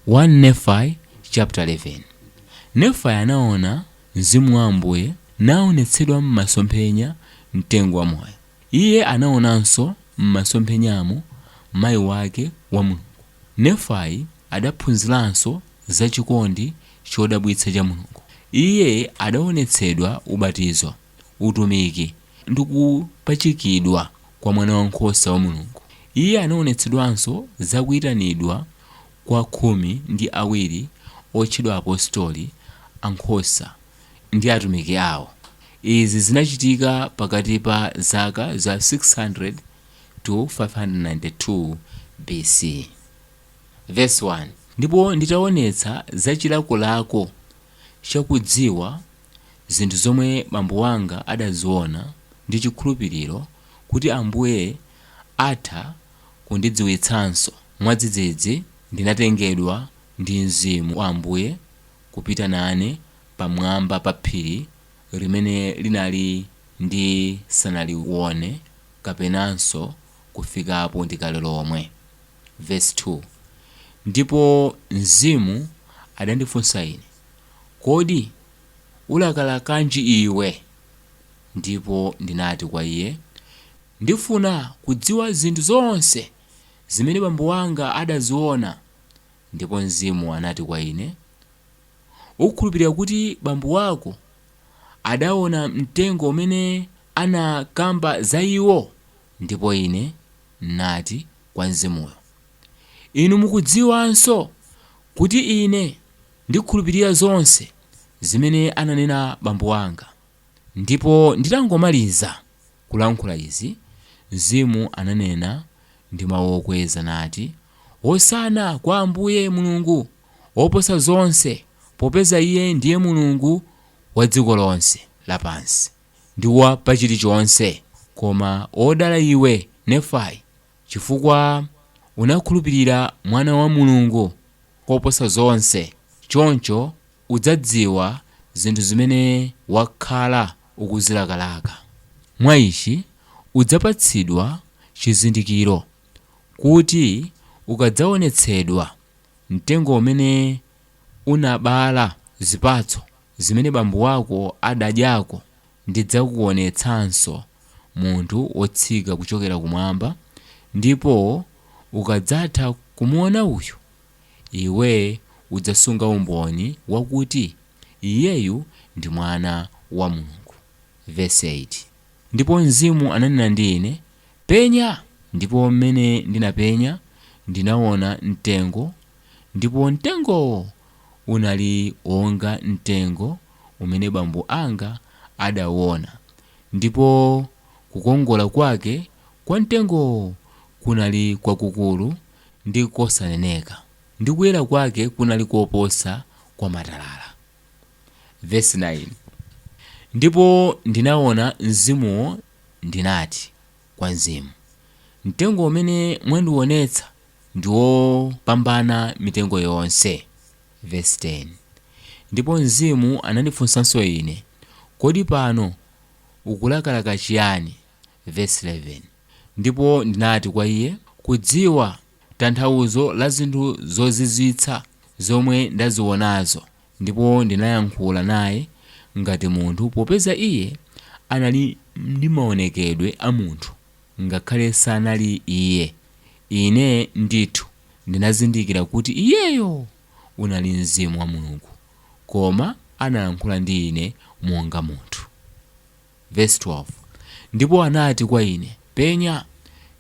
1 Nefayi chapter 11. Nefayi anaona Mzimu wa Ambuye nawonetsedwa m'Masomphenya mtengo wa moyo. Iye anawonanso m'Masomphenyamo mayi wake wa Mulungu. Nefayi adaphunzilanso zachikondi chodabwitsa cha Mulungu. Iye adawonetsedwa ubatizo, utumiki, ndikupachikidwa kwa mwana wa Nkhosa wa Mulungu. Iye anawonetsedwanso zakuyitanidwa kwa khumi ndi awiri otchedwa apostoli, ankhosa ndi atumiki awo. Izi zinachitika pakati pa zaka za 600 to 592 BC. Verse 1. Ndipo nditaonetsa za chilakolako chakudziwa zinthu zomwe bambo wanga adaziona ndi chikhulupiriro kuti Ambuye atha kundidziwitsanso. Mwadzidzidzi ndinatengedwa ndi Mzimu wa Ambuye kupita nane pamwamba pa phiri limene linali ndisanalione kapenanso kufikapo ndikale lomwe. Verse 2. Ndipo Mzimu adandifunsa ine, kodi ulakalakanji iwe? Ndipo ndinati kwa iye, ndifuna kudziwa zinthu zonse zimene bambo wanga adaziona. Ndipo Mzimu anati kwa ine, ukukhulupirira kuti bambo wako adaona mtengo umene anakamba za iwo? Ndipo ine nati kwa Mzimuyo, inu mukudziwanso kuti ine ndikukhulupirira zonse zimene ananena bambo wanga. Ndipo nditangomaliza kulankhula izi, Mzimu ananena ndi mawu okweza nati, hosana kwa Ambuye Mulungu oposa zonse, popeza iye ndiye Mulungu wa dziko lonse lapansi ndi wa pachilichonse. Koma odala iwe Nefayi, chifukwa unakhulupirira mwana wa Mulungu koposa zonse, choncho udzadziwa zinthu zimene wakhala ukuzilakalaka. Mwa ichi udzapatsidwa chizindikiro kuti ukadzawonetsedwa mtengo umene unabala zipatso zimene bambo wako adadyako, ndidzakuonetsanso munthu wotsika kuchokera kumwamba. Ndipo ukadzatha kumuona uyu, iwe udzasunga umboni wakuti iyeyu ndi mwana wa Mulungu. Verse 8. Ndipo Mzimu ananena ndi ine, penya. Ndipo mmene ndinapenya ndinaona mtengo, ndipo mtengowo unali wonga mtengo umene bambo anga adawona, ndipo kukongola kwake kwa mtengowo kunali kwakukulu ndi kosaneneka, ndi kuyera kwake kunali koposa kwa matalala. Verse 9. Ndipo ndinaona Mzimuwo ndinati kwa Mzimu, mtengo umene mwandionetsa ndi wopambana mitengo yonse. Verse 10. Ndipo Mzimu anandifunsanso ine, kodi pano ukulakalaka chiyani? Verse 11. Ndipo ndinati kwa iye, kudziwa tanthauzo la zinthu zozizwitsa zomwe ndazionazo. Ndipo ndinayankhula naye ngati munthu, popeza iye anali ndi maonekedwe a munthu ngakhale sanali iye. Ine ndithu ndinazindikira kuti iyeyo unali Mzimu wa Mulungu, koma analankhula ndi ine monga munthu. Verse 12. Ndipo anati kwa ine, penya.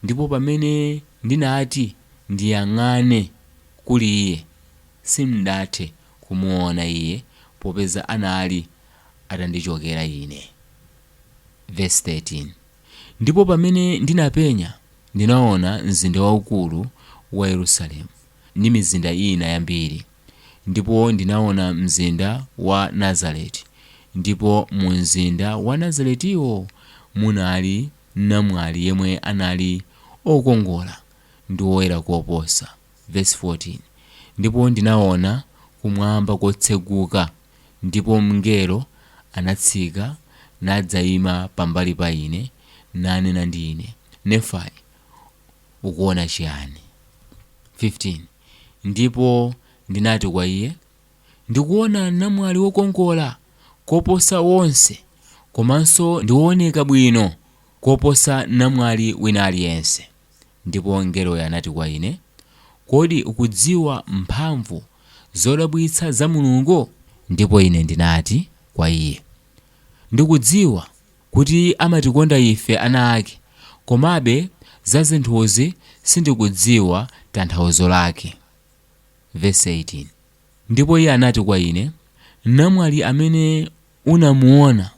Ndipo pamene ndinati ndiyang'ane kuli iye, simndathe kumuona iye, popeza anali atandichokera ine. Verse 13. Ndipo pamene ndinapenya ndinaona mzinda waukulu wa Yerusalemu ndi mizinda ina yambiri. Ndipo ndinaona mzinda wa Nazareti, ndipo mu mzinda wa Nazaretiwo munali namwali yemwe anali okongola ndi woyera koposa. Verse 14. Ndipo ndinaona kumwamba kotseguka, ndipo mngelo anatsika nadzayima pambali pa ine nanena ndi ine, Nefayi, ukuona chiyani? 15. Ndipo ndinati kwa iye, ndikuona namwali wokongola koposa wonse, komanso ndiwooneka bwino koposa namwali wina aliyense. Ndipo mngeloyo anati kwa ine, kodi ukudziwa mphamvu zodabwitsa za Mulungu? Ndipo ine ndinati kwa iye, ndikudziwa kuti amatikonda ife ana ake, komabe za zinthuzi sindikudziwa tanthauzo lake. Verse 18. Ndipo iye anati kwa ine, namwali amene unamuona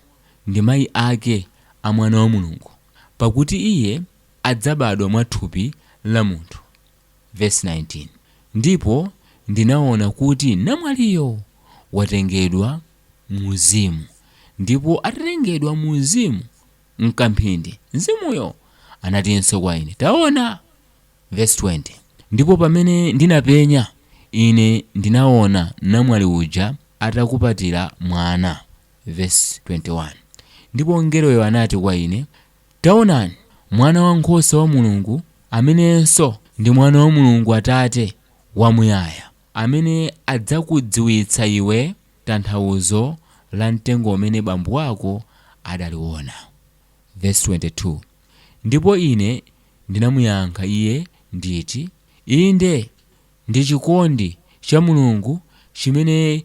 ndi mayi ake a mwana wa Mulungu, pakuti iye adzabadwa mwa thupi la munthu. Verse 19. Ndipo ndinaona kuti namwaliyo watengedwa mu Mzimu, ndipo atatengedwa mu Mzimu mkamphindi, Mzimuyo anatinso kwa ine, taona. Verse 20. Ndipo pamene ndinapenya, ine ndinaona namwali uja atakupatira mwana. Verse 21. Ndipo mngeloyo anati kwa ine, taonani, mwana wa Nkhosa wa Mulungu, amenenso ndi mwana wa Mulungu Atate wamuyaya, amene adzakudziwitsa iwe tanthauzo la mtengo umene bambo wako adaliwona. Verse 22. Ndipo ine ndinamuyankha iye nditi, inde, ndi chikondi cha Mulungu chimene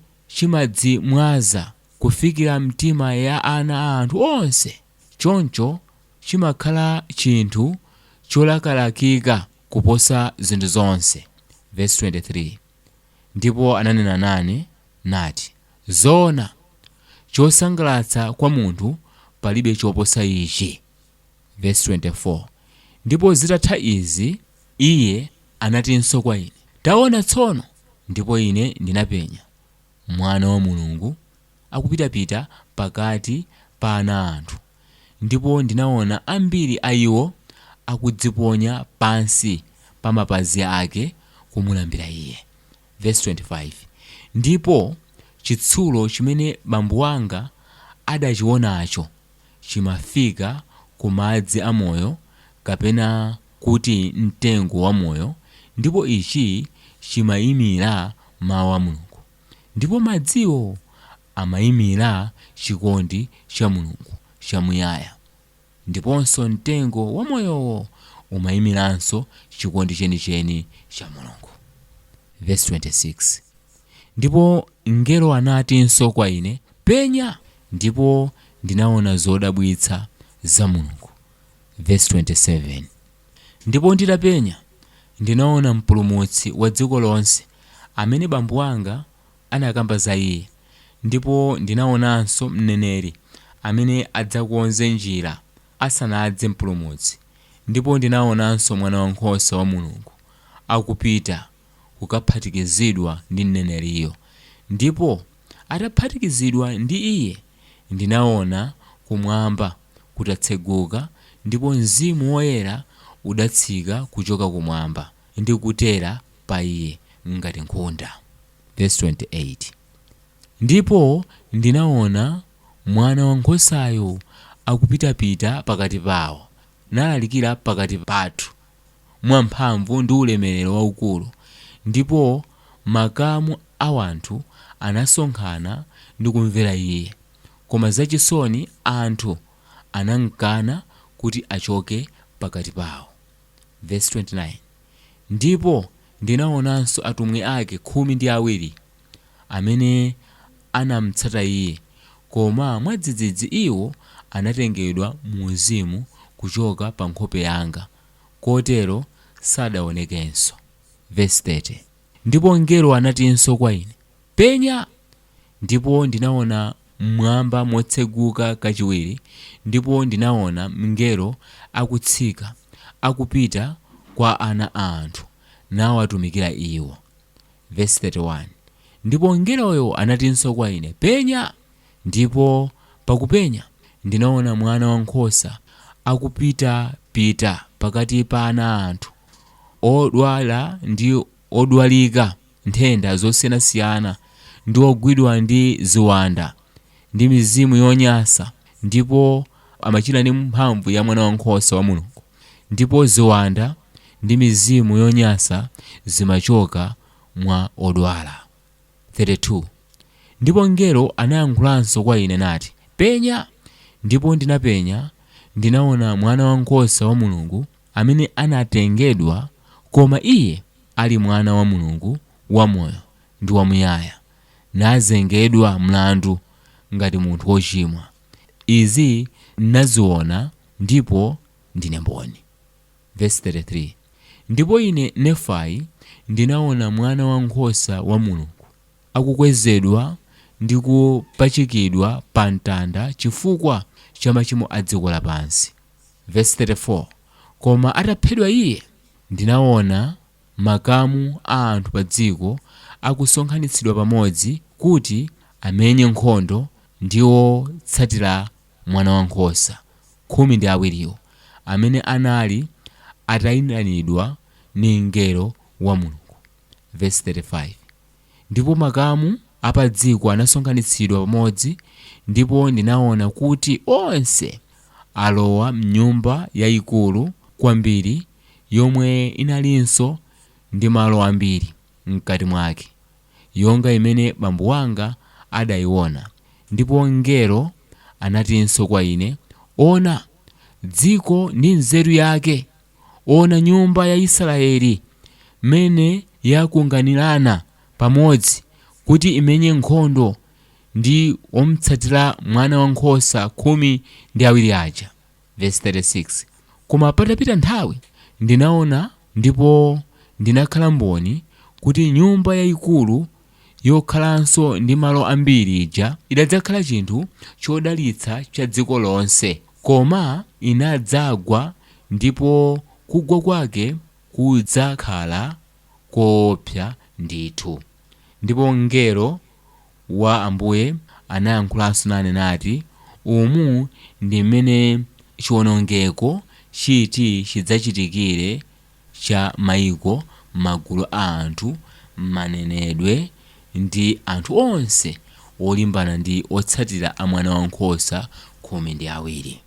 chimadzimwaza kufikira mtima ya ana a anthu onse, choncho chimakhala chinthu cholakalakika kuposa zinthu zonse. Verse 23. Ndipo ananena nane nati, zoona, chosangalatsa kwa munthu palibe choposa ichi. Verse 24. Ndipo zitatha izi, iye anatinso kwa ine, taona tsono. Ndipo ine ndinapenya mwana wa Mulungu akupitapita pakati pa ana anthu, ndipo ndinaona ambiri a iwo akudziponya pansi pa mapazi ake kumulambira iye. Verse 25. Ndipo chitsulo chimene bambo wanga adachionacho chimafika ku madzi a moyo, kapena kuti mtengo wa moyo, ndipo ichi chimayimira mawu a Mulungu, ndipo madziwo amayimira chikondi cha Mulungu chamuyaya, ndiponso mtengo wa moyowo umayimiranso chikondi chenicheni cha Mulungu. Verse 26. Ndipo mngelo anatinso kwa ine, penya, ndipo ndinaona zodabwitsa za Mulungu. Verse 27. Ndipo nditapenya, ndinaona mpulumutsi wa dziko lonse, amene bambo wanga anakamba za iye, ndipo ndinaonanso mneneri amene adzakonze njira asanadze mpulumutsi. Ndipo ndinaonanso mwana wankhosa wa Mulungu akupita kukaphatikizidwa ndi mneneriyo. Ndipo ataphatikizidwa ndi iye, ndinaona kumwamba kutatseguka, ndipo Mzimu Woyera udatsika kuchoka kumwamba ndi kutera pa iye ngati nkhunda. Verse 28. Ndipo ndinaona mwana wankhosayo akupitapita pakati pawo, nalalikira pakati pathu mwamphamvu ndi ulemerero waukulu, ndipo makamu a wanthu anasonkhana ndi kumvera iye, koma zachisoni anthu anamkana kuti achoke pakati pawo. Verse 29. Ndipo ndinaonanso atumwi ake khumi ndi awiri amene anamutsata iye, koma mwadzidzidzi iwo anatengedwa mu Mzimu kuchoka pa nkhope yanga, kotero sadaonekenso. Verse 30. Ndipo mngelo anatinso kwa ine, penya, ndipo ndinaona mmwamba motseguka kachiwiri, ndipo ndinaona mngelo akutsika akupita kwa ana a anthu nawatumikira iwo. Verse 31. Ndipo mngeloyo anatinso kwa ine, penya, ndipo pakupenya ndinaona mwana wankhosa akupitapita pakati pa ana a anthu, odwala ndi odwalika nthenda zosiyanasiyana, ndi ogwidwa ndi ziwanda ndi mizimu yonyansa, ndipo amachira ndi mphamvu ya mwana wankhosa wa Mulungu. Ndipo ziwanda ndi mizimu yonyansa zimachoka mwa odwala. 32 Ndipo mngelo anayankhulanso kwa ine nati, penya. Ndipo ndinapenya, ndinaona mwana wankhosa wa Mulungu amene anatengedwa, koma iye ali mwana wa Mulungu wamoyo ndi wamuyaya, nazengedwa mlandu ngati munthu wochimwa. Izi ndinaziona ndipo ndine mboni. Verse 33 Ndipo ine Nefayi ndinaona mwana wankhosa wa Mulungu akukwezedwa ndi kupachikidwa pa mtanda chifukwa cha machimo a dziko lapansi. Verse 34 Koma ataphedwa iye, ndinaona makamu a anthu pa dziko akusonkhanitsidwa pamodzi kuti amenye nkhondo ndi otsatira mwana wankhosa, khumi ndi awiriwo, amene anali atayitanidwa ni mngelo wa Mulungu. Verse 35 Ndipo makamu apa dziko anasonkhanitsidwa pamodzi, ndipo ndinaona kuti onse alowa mnyumba yayikulu kwambiri yomwe inalinso ndi malo ambiri mkati mwake, yonga imene bambo wanga adayiona. Ndipo mngelo anatinso kwa ine, ona dziko ndi nzeru yake, ona nyumba ya Israeli mene yakunganirana pamodzi kuti imenye nkhondo ndi omtsatira mwana wankhosa khumi ndi awiri aja. Verse 36 Koma patapita nthawi ndinaona ndipo ndinakhala mboni kuti nyumba yayikulu yokhalanso ndi malo ambiri ija idadzakhala chinthu chodalitsa cha dziko lonse, koma inadzagwa, ndipo kugwa kwake kudzakhala koopsa ndithu. Ndipo mngelo wa Ambuye anayankhulanso nane nati, umu ndi mmene chiwonongeko chiti chidzachitikire cha mayiko, magulu a anthu, manenedwe ndi anthu onse olimbana ndi otsatira a mwana wankhosa khumi ndi awiri.